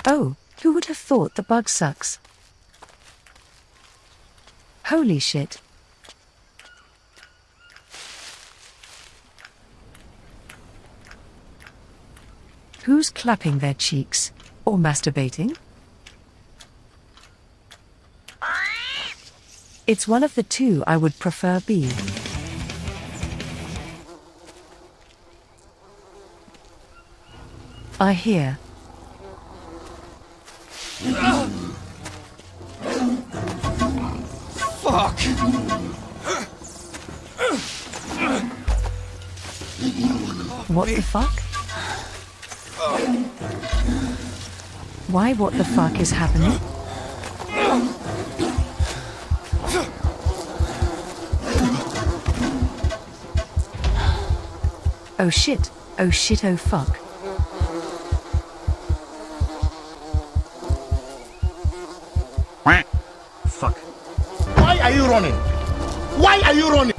Oh, who would have thought the bug sucks? Holy shit. Who's clapping their cheeks? Or masturbating? It's one of the two. I would prefer B. I hear. Fuck! What the fuck? Why what the fuck is happening? Oh shit, oh shit, oh fuck. Fuck. Why are you running? Why are you running?